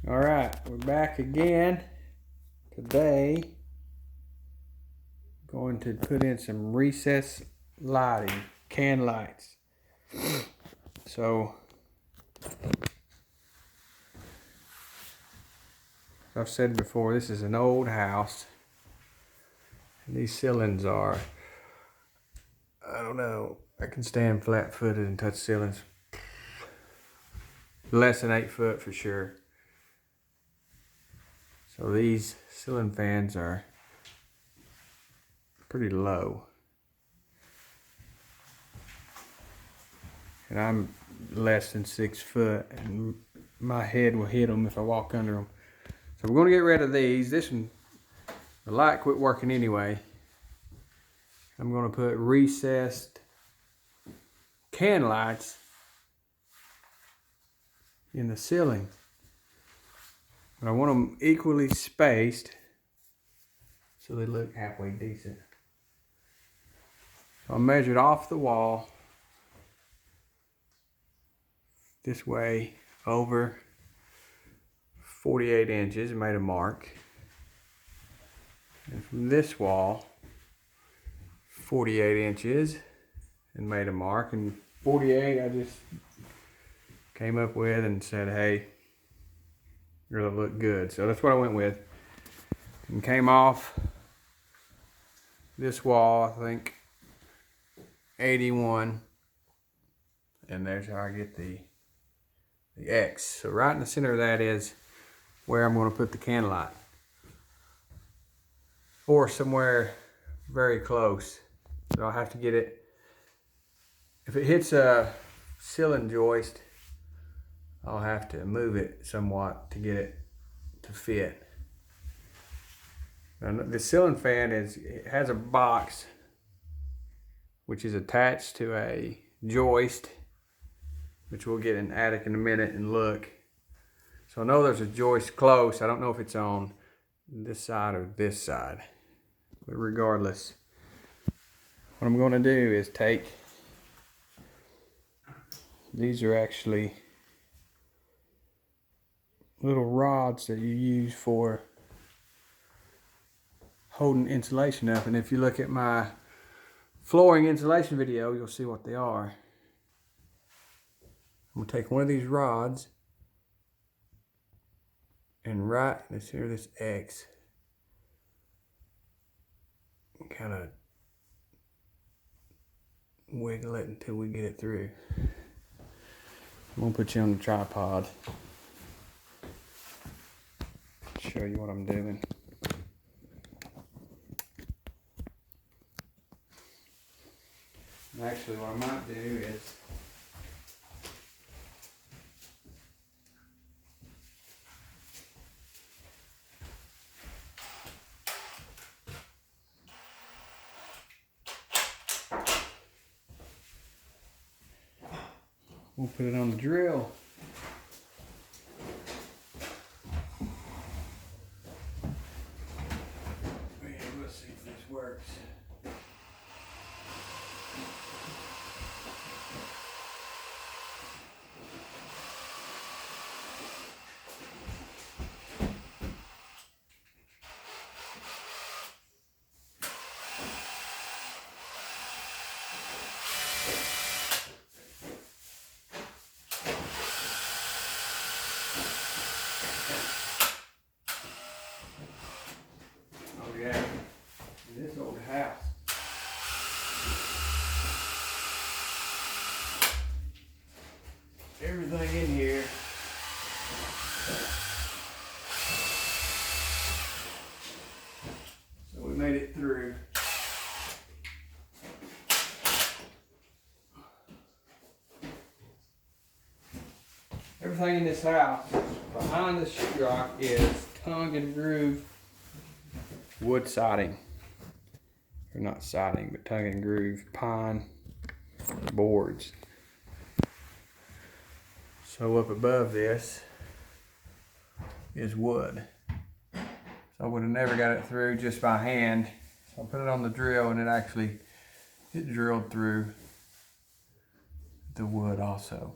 All right, we're back again. Today, going to put in some recessed lighting, can lights. So, I've said before, this is an old house. And these ceilings are, I don't know, I can stand flat-footed and touch ceilings. Less than 8 foot for sure. So these ceiling fans are pretty low. And I'm less than 6 foot, and my head will hit them if I walk under them. So we're going to get rid of these. This one, the light quit working anyway. I'm going to put recessed can lights in the ceiling. But I want them equally spaced so they look halfway decent. So I measured off the wall this way over 48 inches and made a mark. And from this wall, 48 inches and made a mark. And 48 I just came up with and said, hey, it'll look good. So that's what I went with. And came off this wall, I think 81. And there's how I get the X. So right in the center of that is where I'm going to put the can light. Or somewhere very close. So I'll have to get it. If it hits a ceiling joist, I'll have to move it somewhat to get it to fit. Now, the ceiling fan it has a box which is attached to a joist, which we'll get in the attic in a minute and look. So I know there's a joist close. I don't know if it's on this side or this side. But regardless, what I'm going to do is take, these are actually little rods that you use for holding insulation up. And if you look at my flooring insulation video, you'll see what they are. I'm going to take one of these rods and right in the center of this X, and kind of wiggle it until we get it through. I'm going to put you on the tripod, show you what I'm doing. Actually, what I might do is we'll put it on the drill. Let's see if this works. Oh yeah, in this old house, everything in here so we made it through. Everything in this house behind the sheetrock is tongue and groove wood siding. Or not siding, but tongue and groove pine boards. So up above this is wood. So I would have never got it through just by hand. So I put it on the drill and it drilled through the wood also.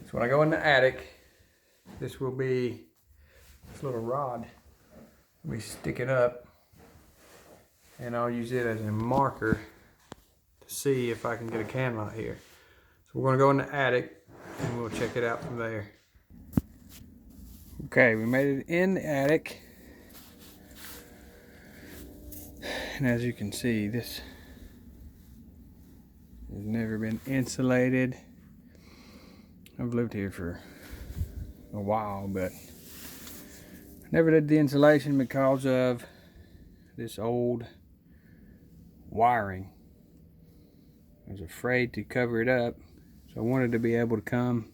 So when I go in the attic, this will be this little rod. Let me stick it up, and I'll use it as a marker to see if I can get a can light here. So we're gonna go in the attic and we'll check it out from there. Okay, we made it in the attic. And as you can see, this has never been insulated. I've lived here for a while, but I never did the insulation because of this old wiring. I was afraid to cover it up, so I wanted to be able to come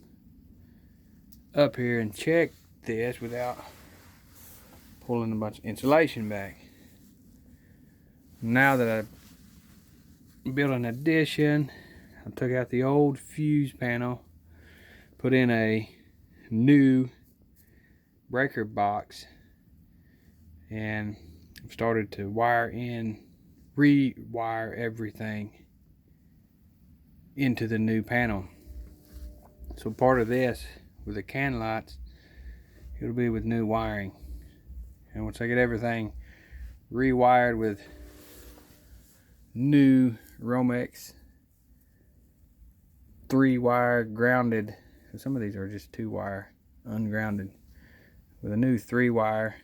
up here and check this without pulling a bunch of insulation back. Now that I built an addition, I took out the old fuse panel, put in a new breaker box, and started to rewire everything into the new panel. So part of this with the can lights, it'll be with new wiring. And once I get everything rewired with new Romex 3-wire grounded, some of these are just 2-wire ungrounded, with a new 3-wire,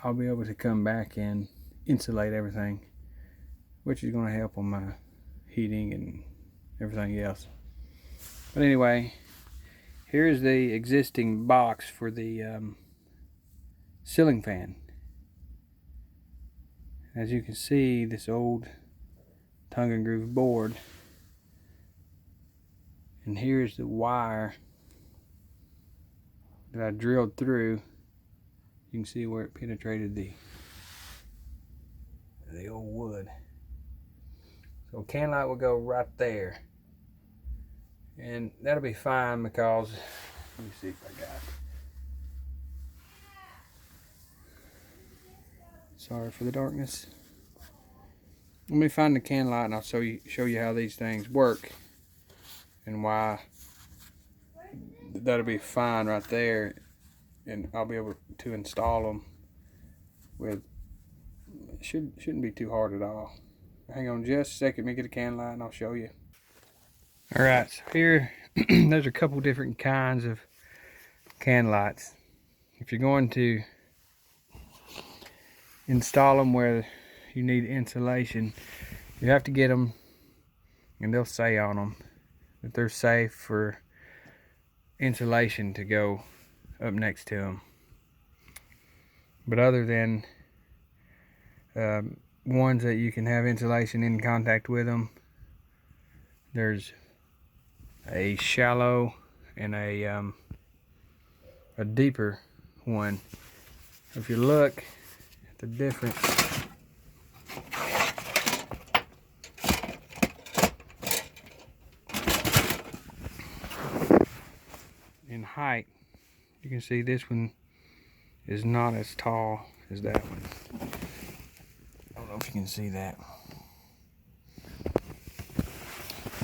I'll be able to come back and insulate everything, which is going to help on my heating and everything else. But anyway, here's the existing box for the ceiling fan. As you can see, this old tongue and groove board, and here's the wire that I drilled through. You can see where it penetrated the old wood. So can light will go right there, and that'll be fine because, let me see if I got it. Sorry for the darkness. Let me find the can light and I'll show you how these things work and why that'll be fine right there, and I'll be able to install them with, shouldn't be too hard at all. Hang on just a second, let me get a can light and I'll show you. Alright, so here there's a couple different kinds of can lights. If you're going to install them where you need insulation, you have to get them, and they'll say on them that they're safe for insulation to go up next to them. But other than ones that you can have insulation in contact with them, there's a shallow and a deeper one. If you look at the difference in height, you can see this one is not as tall as that one. I don't know if you can see that.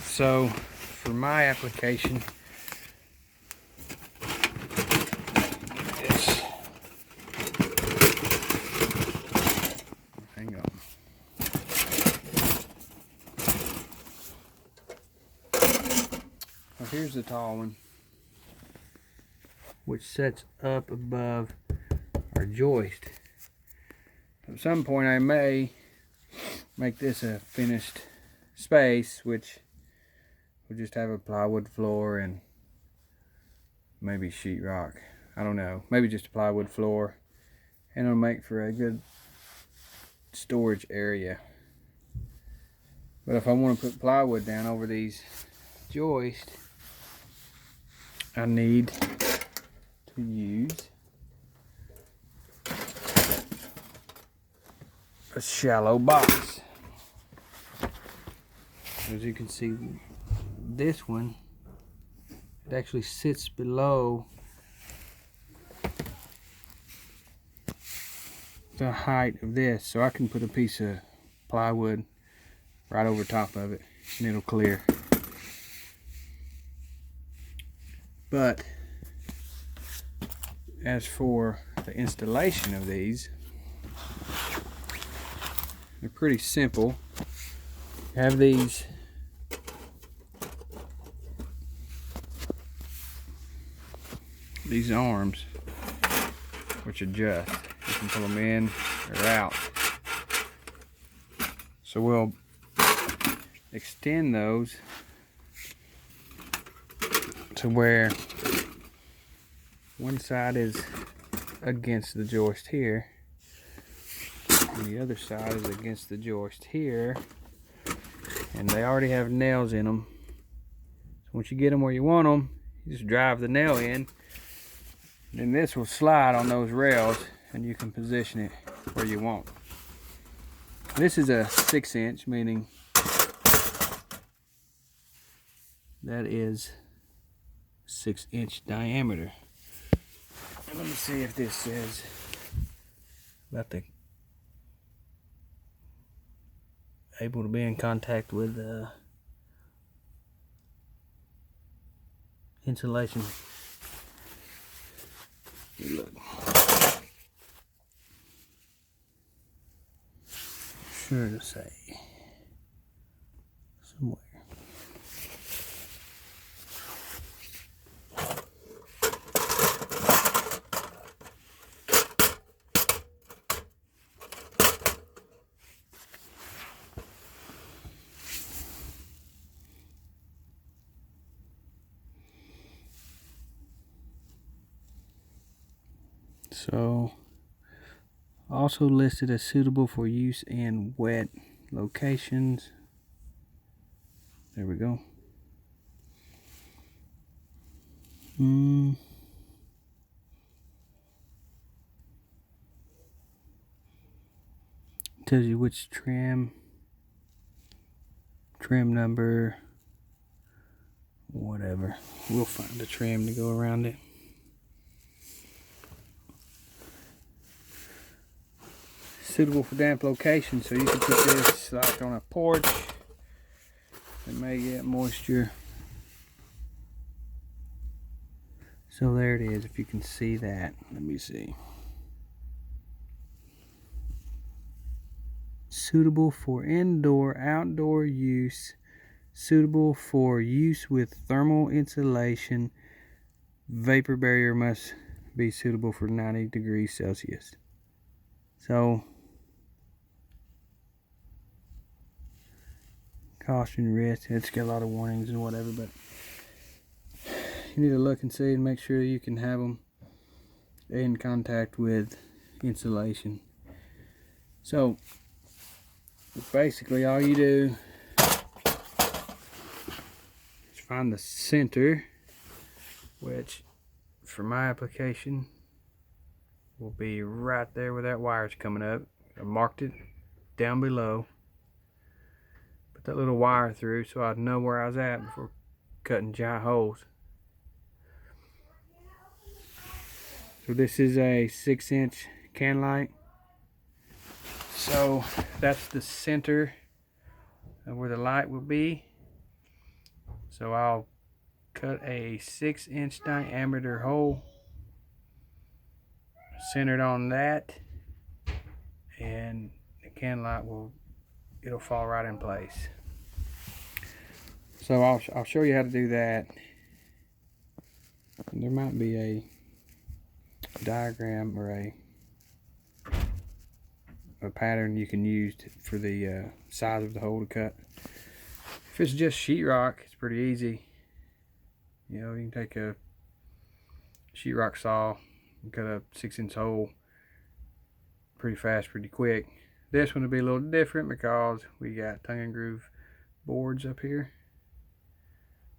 So for my application, hang on. Well, here's the tall one, which sets up above our joist. At some point I may make this a finished space, which will just have a plywood floor and maybe sheetrock. I don't know, maybe just a plywood floor, and it'll make for a good storage area. But if I want to put plywood down over these joists, I need to use a shallow box. As you can see, this one, it actually sits below the height of this, so I can put a piece of plywood right over top of it and it'll clear. But as for the installation of these, they're pretty simple. You have these arms which adjust. You can pull them in or out. So we'll extend those to where one side is against the joist here and the other side is against the joist here, and they already have nails in them. So once you get them where you want them, you just drive the nail in, and then this will slide on those rails and you can position it where you want. This is a 6-inch, meaning that is 6-inch diameter. And let me see if this says about the able to be in contact with insulation. Look. Sure to say somewhere. So, also listed as suitable for use in wet locations. There we go. Tells you which trim number, whatever. We'll find a trim to go around it. Suitable for damp locations, so you can put this like on a porch. It may get moisture. So there it is, if you can see that. Let me see. Suitable for indoor, outdoor use. Suitable for use with thermal insulation. Vapor barrier must be suitable for 90 degrees Celsius. So, caution, risk, it's got a lot of warnings and whatever, but you need to look and see and make sure you can have them in contact with insulation. So basically all you do is find the center, which for my application will be right there where that wire's coming up. I marked it down below. Put that little wire through so I'd know where I was at before cutting giant holes. So this is a 6-inch can light. So that's the center of where the light will be. So I'll cut a 6-inch diameter hole centered on that, and the can light it'll fall right in place. So I'll show you how to do that. And there might be a diagram or a pattern you can use for the size of the hole to cut. If it's just sheetrock, it's pretty easy. You know, you can take a sheetrock saw and cut a 6-inch hole pretty fast, pretty quick. This one will be a little different because we got tongue and groove boards up here.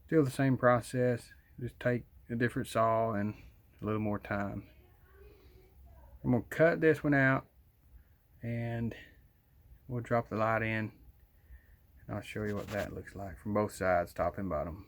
Still the same process, just take a different saw and a little more time. I'm going to cut this one out and we'll drop the light in, and I'll show you what that looks like from both sides, top and bottom.